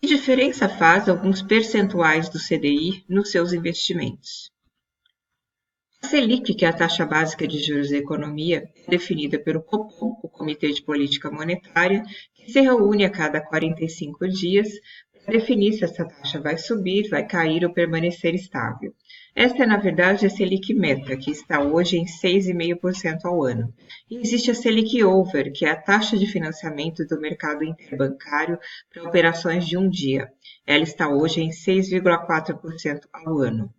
Que diferença faz alguns percentuais do CDI nos seus investimentos? A Selic, que é a taxa básica de juros da economia, é definida pelo Copom, o Comitê de Política Monetária, que se reúne a cada 45 dias para definir se essa taxa vai subir, vai cair ou permanecer estável. Esta é, na verdade, a Selic Meta, que está hoje em 6,5% ao ano. E existe a Selic Over, que é a taxa de financiamento do mercado interbancário para operações de um dia. Ela está hoje em 6,4% ao ano.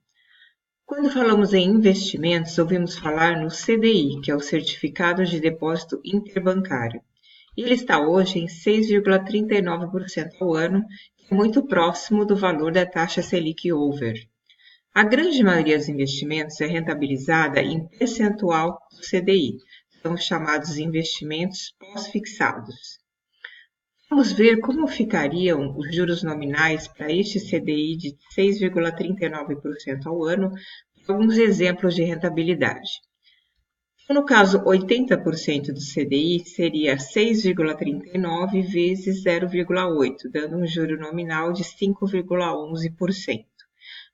Quando falamos em investimentos, ouvimos falar no CDI, que é o Certificado de Depósito Interbancário. Ele está hoje em 6,39% ao ano, que é muito próximo do valor da taxa Selic Over. A grande maioria dos investimentos é rentabilizada em percentual do CDI, são os chamados investimentos pós-fixados. Vamos ver como ficariam os juros nominais para este CDI de 6,39% ao ano, por alguns exemplos de rentabilidade. No caso, 80% do CDI seria 6,39 vezes 0,8, dando um juro nominal de 5,11%.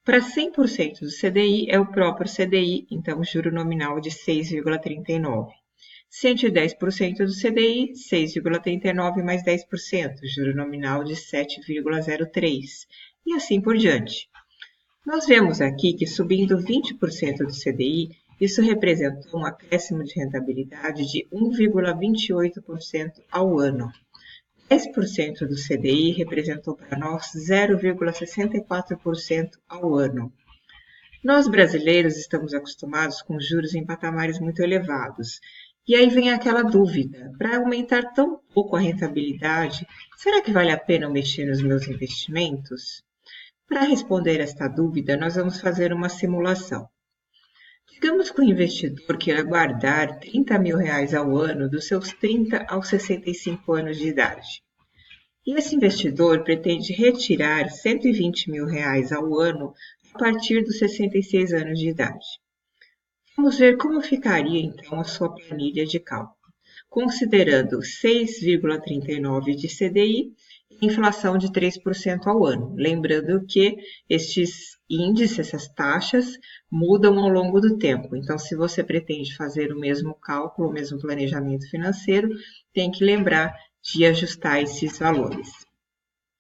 Para 100% do CDI é o próprio CDI, então juro nominal de 6,39. 110% do CDI, 6,39 mais 10%, juro nominal de 7,03, e assim por diante. Nós vemos aqui que subindo 20% do CDI, isso representou um acréscimo de rentabilidade de 1,28% ao ano. 10% do CDI representou para nós 0,64% ao ano. Nós brasileiros estamos acostumados com juros em patamares muito elevados. E aí vem aquela dúvida, para aumentar tão pouco a rentabilidade, será que vale a pena mexer nos meus investimentos? Para responder esta dúvida, nós vamos fazer uma simulação. Digamos que o investidor queira guardar R$30 mil ao ano dos seus 30 aos 65 anos de idade. E esse investidor pretende retirar R$120 mil ao ano a partir dos 66 anos de idade. Vamos ver como ficaria então a sua planilha de cálculo, considerando 6,39 de CDI e inflação de 3% ao ano. Lembrando que estes índices, essas taxas, mudam ao longo do tempo. Então, se você pretende fazer o mesmo cálculo, o mesmo planejamento financeiro, tem que lembrar de ajustar esses valores.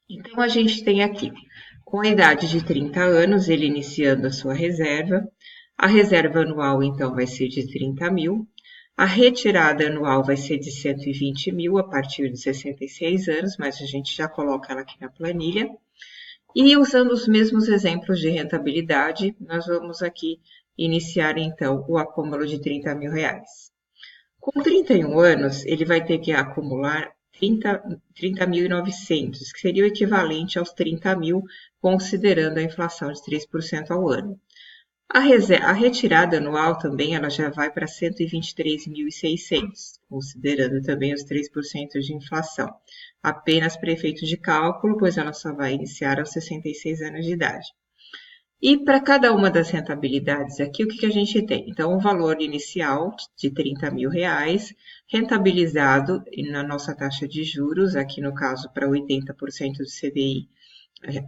Então, a gente tem aqui, com a idade de 30 anos, ele iniciando a sua reserva. A reserva anual, então, vai ser de 30 mil. A retirada anual vai ser de 120 mil a partir de 66 anos, mas a gente já coloca ela aqui na planilha. E usando os mesmos exemplos de rentabilidade, nós vamos aqui iniciar, então, o acúmulo de 30 mil. Com 31 anos, ele vai ter que acumular 30.900, que seria o equivalente aos 30 mil, considerando a inflação de 3% ao ano. A retirada anual também ela já vai para 123.600, considerando também os 3% de inflação. Apenas para efeito de cálculo, pois ela só vai iniciar aos 66 anos de idade. E para cada uma das rentabilidades aqui, o que a gente tem? Então, o valor inicial de 30 mil reais, rentabilizado na nossa taxa de juros, aqui no caso para 80% do CDI,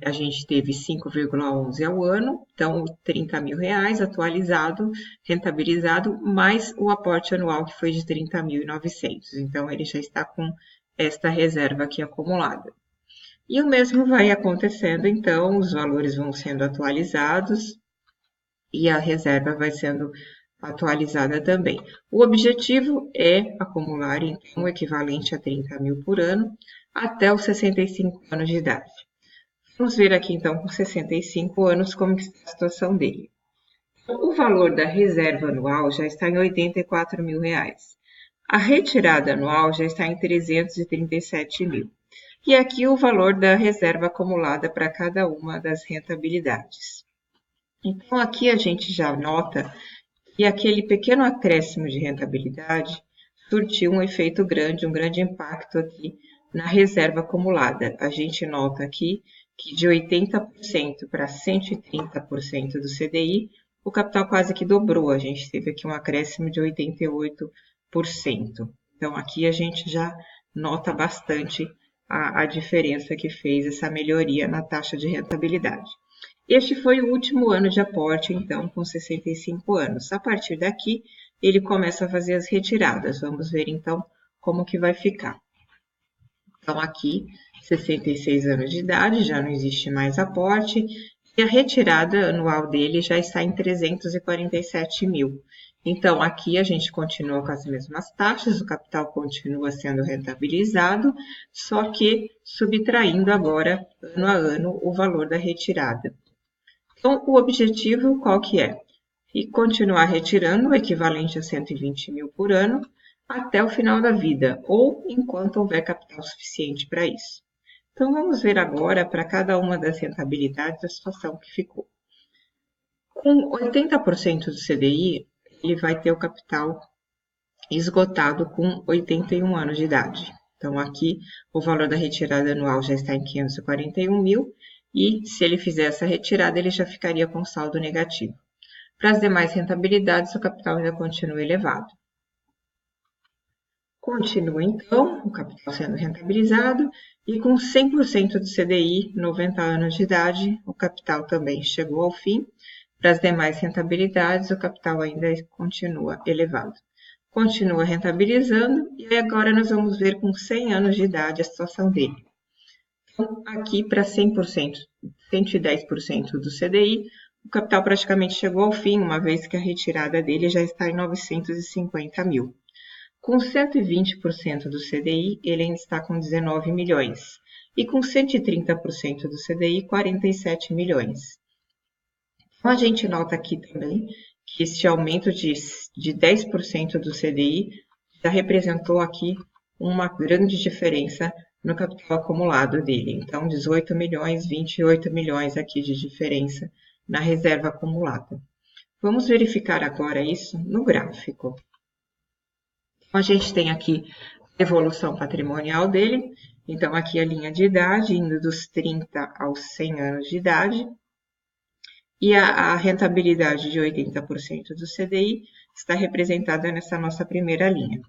a gente teve 5,11 ao ano, então 30 mil reais atualizado, rentabilizado, mais o aporte anual que foi de 30.900. Então, ele já está com esta reserva aqui acumulada. E o mesmo vai acontecendo, então, os valores vão sendo atualizados e a reserva vai sendo atualizada também. O objetivo é acumular, então, o equivalente a 30 mil por ano até os 65 anos de idade. Vamos ver aqui, então, com 65 anos, como está a situação dele. O valor da reserva anual já está em 84 mil reais. A retirada anual já está em 337 mil. E aqui o valor da reserva acumulada para cada uma das rentabilidades. Então, aqui a gente já nota que aquele pequeno acréscimo de rentabilidade surtiu um efeito grande, um grande impacto aqui na reserva acumulada. A gente nota aqui que de 80% para 130% do CDI, o capital quase que dobrou. A gente teve aqui um acréscimo de 88%. Então, aqui a gente já nota bastante a diferença que fez essa melhoria na taxa de rentabilidade. Este foi o último ano de aporte, então, com 65 anos. A partir daqui, ele começa a fazer as retiradas. Vamos ver, então, como que vai ficar. Então, aqui, 66 anos de idade, já não existe mais aporte, e a retirada anual dele já está em 347 mil. Então, aqui a gente continua com as mesmas taxas, o capital continua sendo rentabilizado, só que subtraindo agora, ano a ano, o valor da retirada. Então, o objetivo qual que é? E continuar retirando o equivalente a 120 mil por ano até o final da vida, ou enquanto houver capital suficiente para isso. Então, vamos ver agora para cada uma das rentabilidades a situação que ficou. Com 80% do CDI, ele vai ter o capital esgotado com 81 anos de idade. Então, aqui, o valor da retirada anual já está em 541 mil, e se ele fizer essa retirada, ele já ficaria com saldo negativo. Para as demais rentabilidades, o capital ainda continua elevado. Continua, então, o capital sendo rentabilizado, e com 100% do CDI, 90 anos de idade, o capital também chegou ao fim. Para as demais rentabilidades, o capital ainda continua elevado. Continua rentabilizando, e agora nós vamos ver com 100 anos de idade a situação dele. Então, aqui para 100%, 110% do CDI, o capital praticamente chegou ao fim, uma vez que a retirada dele já está em 950 mil. Com 120% do CDI, ele ainda está com 19 milhões. E com 130% do CDI, 47 milhões. Então, a gente nota aqui também que este aumento de 10% do CDI já representou aqui uma grande diferença no capital acumulado dele. Então, 18 milhões, 28 milhões aqui de diferença na reserva acumulada. Vamos verificar agora isso no gráfico. A gente tem aqui a evolução patrimonial dele. Então, aqui a linha de idade, indo dos 30 aos 100 anos de idade. E a rentabilidade de 80% do CDI está representada nessa nossa primeira linha.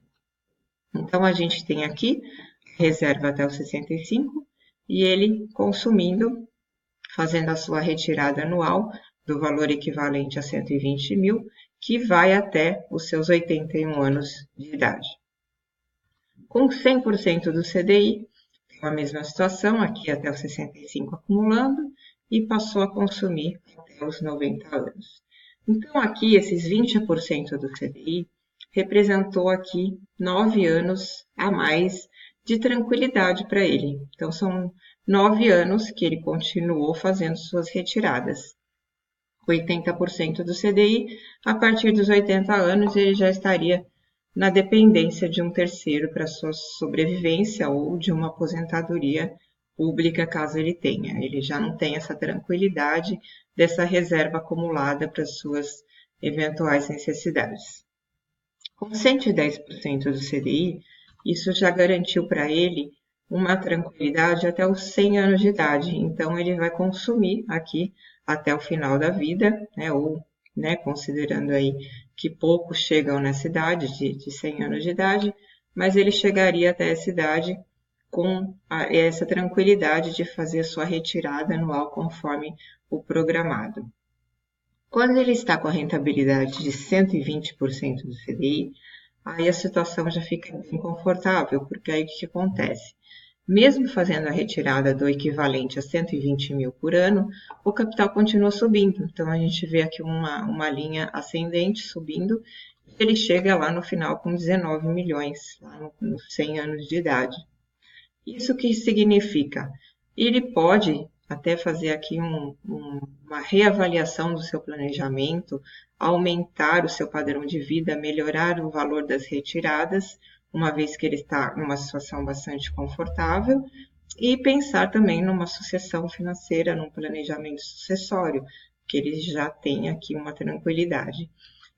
Então, a gente tem aqui reserva até os 65 e ele consumindo, fazendo a sua retirada anual do valor equivalente a 120 mil, que vai até os seus 81 anos de idade. Com 100% do CDI, a mesma situação, aqui até os 65 acumulando, e passou a consumir até os 90 anos. Então, aqui, esses 20% do CDI representou aqui 9 anos a mais de tranquilidade para ele. Então, são 9 anos que ele continuou fazendo suas retiradas. 80% do CDI, a partir dos 80 anos, ele já estaria na dependência de um terceiro para sua sobrevivência ou de uma aposentadoria pública, caso ele tenha. Ele já não tem essa tranquilidade dessa reserva acumulada para suas eventuais necessidades. Com 110% do CDI, isso já garantiu para ele uma tranquilidade até os 100 anos de idade. Então, ele vai consumir aqui até o final da vida, considerando aí que poucos chegam nessa idade de 100 anos de idade, mas ele chegaria até essa idade com essa tranquilidade de fazer a sua retirada anual conforme o programado. Quando ele está com a rentabilidade de 120% do CDI, aí a situação já fica bem confortável, porque aí o que acontece? Mesmo fazendo a retirada do equivalente a 120 mil por ano, o capital continua subindo. Então, a gente vê aqui uma linha ascendente subindo, e ele chega lá no final com 19 milhões, lá nos 100 anos de idade. Isso que significa? Ele pode até fazer aqui uma reavaliação do seu planejamento, aumentar o seu padrão de vida, melhorar o valor das retiradas, uma vez que ele está numa situação bastante confortável, e pensar também numa sucessão financeira, num planejamento sucessório, que ele já tem aqui uma tranquilidade.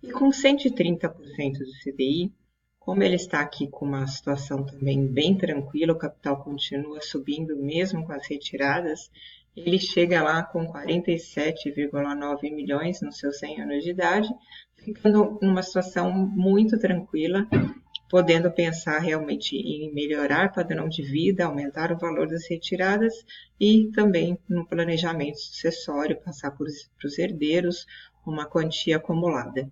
E com 130% do CDI, como ele está aqui com uma situação também bem tranquila, o capital continua subindo mesmo com as retiradas, ele chega lá com 47,9 milhões nos seus 100 anos de idade, ficando numa situação muito tranquila, podendo pensar realmente em melhorar padrão de vida, aumentar o valor das retiradas e também no planejamento sucessório, passar para os herdeiros uma quantia acumulada.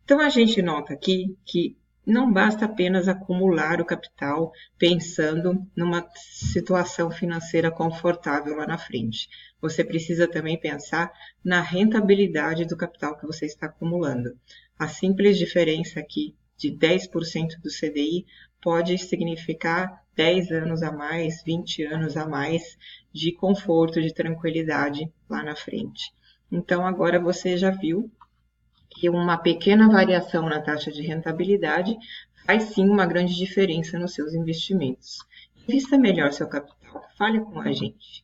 Então, a gente nota aqui que não basta apenas acumular o capital pensando numa situação financeira confortável lá na frente. Você precisa também pensar na rentabilidade do capital que você está acumulando. A simples diferença aqui de 10% do CDI pode significar 10 anos a mais, 20 anos a mais de conforto, de tranquilidade lá na frente. Então, agora você já viu que uma pequena variação na taxa de rentabilidade faz sim uma grande diferença nos seus investimentos. Invista melhor seu capital. Fale com a gente.